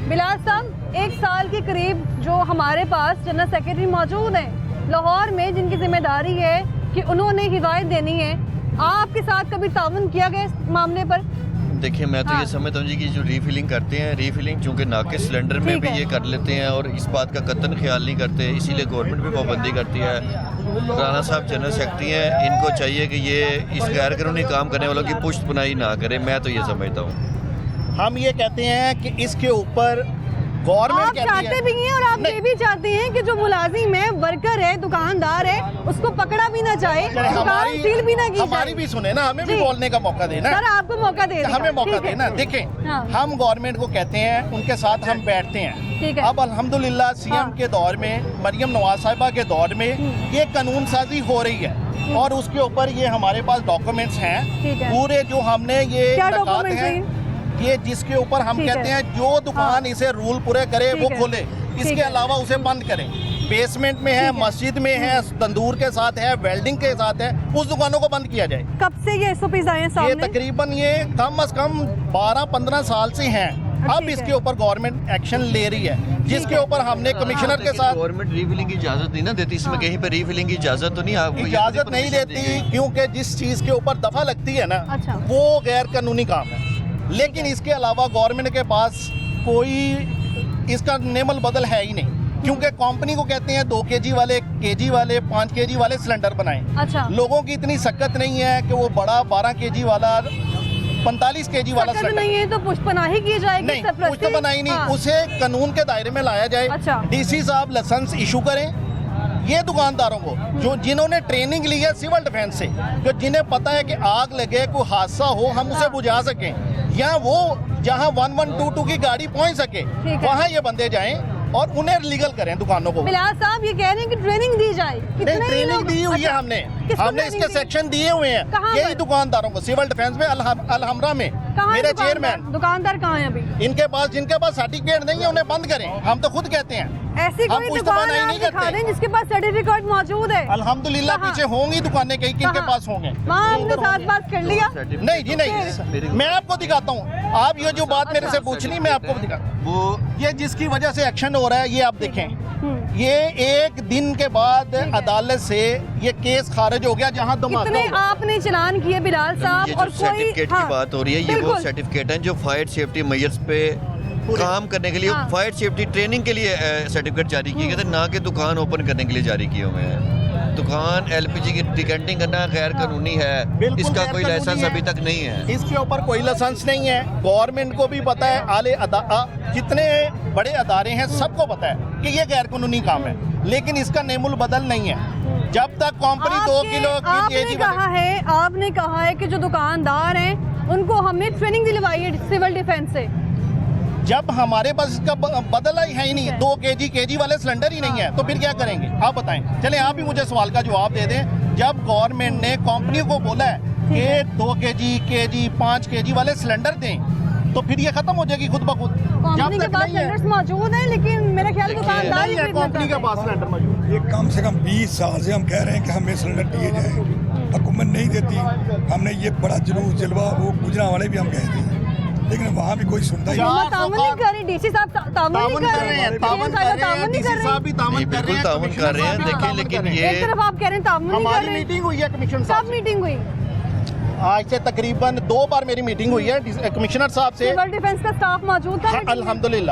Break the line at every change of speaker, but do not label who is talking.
बिलाल साहब, एक साल के करीब जो हमारे पास जनरल सेक्रेटरी मौजूद हैं लाहौर में, जिनकी जिम्मेदारी है कि उन्होंने हिदायत देनी है, आपके साथ कभी ताउन किया गया इस मामले पर?
देखिए, मैं तो
हाँ।
ये समझता हूँ जी कि जो रीफिलिंग करते हैं, रीफिलिंग चूँकि नाके सिलेंडर में
ठीक
भी
है।
ये कर लेते हैं और इस बात का कतन ख्याल नहीं करते, इसीलिए गवर्नमेंट भी पाबंदी करती है। राना साहब जनरल सेक्रेटरी हैं, इनको चाहिए कि ये इस गैर कानूनी काम करने वालों की पुष्ट पुनाई ना करें, मैं तो ये समझता हूँ।
हम ये कहते हैं कि इसके ऊपर गवर्नमेंट
आप
कहती
चाहते
है
भी हैं और आप ये भी चाहते हैं कि जो मुलाजिम है, वर्कर है, दुकानदार है, उसको पकड़ा भी ना जाए,
चले
दुकान सील भी ना की
हमारी
जाए।
भी सुने ना, हमें भी
जी।
बोलने का मौका देना।
सर, आपको मौका दे देगा।
हमें मौका
ठीक है।
देना। देखें,
हाँ।
हम गवर्नमेंट को कहते हैं, उनके साथ हम बैठते हैं।
ठीक है।
अब अल्हम्दुलिल्लाह सीएम
हाँ।
के दौर में, मरियम नवाज साहिबा के दौर में ये कानून साजी हो रही है और उसके ऊपर ये हमारे पास डॉक्यूमेंट्स हैं
ठीक है।
पूरे, जो हमने ये
क्या
नकात
डॉक्यूमेंट्स
हैं,
हैं?
ये जिसके ऊपर हम
ठीक
कहते
है।
हैं जो दुकान इसे रूल पूरे करे
ठीक
वो
है।
खोले,
ठीक
इसके
है।
अलावा उसे बंद करें। बेसमेंट में है,
ठीक है।
मस्जिद में है, तंदूर के साथ है, वेल्डिंग के साथ है, उस दुकानों को बंद किया जाए।
कब से ये SOPs आए हैं
ये
सामने?
तकरीबन ये कम से कम 12-15 साल से हैं। अब
ठीक
इसके
है।
ऊपर गवर्नमेंट एक्शन ले रही है, जिसके ऊपर हमने कमिश्नर के साथ
गवर्नमेंट रीफिलिंग की इजाज़त नहीं ना देती, इसमें
हाँ।
कहीं पर रीफिलिंग की इजाज़त तो नहीं, आपको ये
इजाजत नहीं
permission
देती, क्योंकि जिस चीज के ऊपर दफा लगती है ना,
अच्छा।
वो गैर कानूनी काम है। लेकिन इसके अलावा गवर्नमेंट के पास कोई इसका नेमल बदल है ही नहीं, क्योंकि कंपनी को कहते हैं 2 kg वाले, kg वाले, 5 kg वाले सिलेंडर बनाएं।
अच्छा,
लोगों की इतनी सकत नहीं है कि वो बड़ा 12 kg वाला, 45 kg वाला
सकत
सिलेंडर
नहीं है तो पुष्पनाही की जाएगी?
नहीं, कुछ तो
सरपरस्ती?
बनाई नहीं,
हाँ।
उसे कानून के दायरे में लाया जाए।
अच्छा।
डीसी साहब लाइसेंस इशू करें ये दुकानदारों को जो जिन्होंने ट्रेनिंग ली है सिविल डिफेंस से, जो जिन्हें पता है कि आग लगे, कोई हादसा हो, हम उसे
हाँ।
बुझा सकें, या वो जहां 1122 की गाड़ी पहुंच सके
ठीक है।
वहां ये बंदे जाएं और उन्हें लीगल करें दुकानों को।
बिलाल साहब, ये कह रहे हैं कि ट्रेनिंग दी जाए। कितने ही
ट्रेनिंग
लोग-
दी हुई है
अच्छा,
हमने
किसको
हमने
ट्रेनिंग
इसके
दी?
सेक्शन दिए हुए हैं
कहाँ
यही
पर?
दुकानदारों को, सिविल डिफेंस में अलहमरा में
कहाँ है
मेरे
दुकानदार?
चेयरमैन,
दुकानदार कहाँ है अभी?
इनके पास जिनके पास सर्टिफिकेट नहीं है उन्हें बंद करें, हम तो खुद कहते हैं।
ऐसी
हम
कोई
कुछ तो
दुकान
बनाई
आप
नहीं
दिखा
करते।
दें जिसके पास सर्टिफिकेट मौजूद है?
अल्हम्दुलिल्लाह
कहाँ?
पीछे होंगी दुकानें, कहीं किनके
कहाँ?
पास होंगे।
वहाँ हमने
उधर
साथ
होंगे।
बात कर लिया।
नहीं जी नहीं, मैं आपको दिखाता हूँ, आप ये जो बात मेरे से पूछनी मैं आपको दिखाता हूँ।
वो
ये जिसकी वजह से एक्शन हो रहा है ये आप देखें,
हम्म।
ये एक दिन के बाद
है।
अदालत से ये केस खारिज हो गया जहाँ धमाका
कितने
हुआ।
आपने चलान किए बिलाल साहब?
ये
और
जो
कोई
सर्टिफिकेट
हाँ,
की बात हो रही है, ये वो
बिल्कुल।
सर्टिफिकेट हैं जो फायर सेफ्टी मेजर्स पे काम करने के लिए,
हाँ।
फायर सेफ्टी ट्रेनिंग के लिए सर्टिफिकेट जारी किए गए थे, ना कि दुकान ओपन करने के लिए जारी किए हुए हैं। दुकान LPG की डिकेंटिंग करना गैर कानूनी है,
बिल्कुल
इसका
गैर
कोई
कानूनी
लाइसेंस
है।
अभी तक नहीं है।
इसके ऊपर कोई लाइसेंस नहीं है, गवर्नमेंट को भी पता है, जितने बड़े अदारे हैं सबको पता है कि ये गैर कानूनी काम है, लेकिन इसका नेमुल बदल नहीं है। जब तक कंपनी 2 किलो की
आपने
केजी
कहा है कि जो दुकानदार हैं उनको हमने ट्रेनिंग दिलवाई है सिविल डिफेंस से।
जब हमारे पास इसका बदला ही है ही नहीं,
ठीक है।
2 kg वाले सिलेंडर ही नहीं है, तो फिर क्या करेंगे आप बताएं। चलें आप ही मुझे सवाल का जवाब दे दें, जब गवर्नमेंट ने कंपनी को बोला है कि 2 kg, 5 kg वाले सिलेंडर दें, तो फिर ये खत्म हो जाएगी खुद ब खुद।
कंपनी के पास सिलेंडर्स मौजूद हैं, लेकिन मेरा ख्याल दुकानदार ही
नहीं है
खरीदना
कंपनी के
चाहते
पास सिलेंडर मौजूद।
ये कम से कम 20 साल से हम कह रहे हैं कि हमें सिलेंडर दिए जाए, हुकूमत नहीं देती। हमने ये बड़ा जुलूस जलवा, वो गुजरा वाले भी हम गए थे, लेकिन वहाँ भी कोई सुनता ही नहीं।
हुकूमत तामुन नहीं कर रही, डीसी साहब तामुन नहीं
तामुन
कर
कर रहे हैं,
रहे,
तामुन कर रहे हैं,
नहीं
डीसी
कर
साहब भी तामुन
नहीं,
कर रहे
बिल्कुल
हैं,
तामुन कर रहे हैं,
कमिश्नर साहब
देखिए,
भी
लेकिन
तामुन कर रहे हैं।
एक तरफ आप कह रहे हैं तामुन नहीं कर
हमारी
रहे।
मीटिंग हुई है कमिश्नर
कब
साहब से।
मीटिंग हुई?
आज से तकरीबन 2 बार मेरी मीटिंग हुई है कमिश्नर साहब से।
सिविल डिफेंस का स्टाफ मौजूद था?
हाँ, अल्हम्दुलिल्लाह।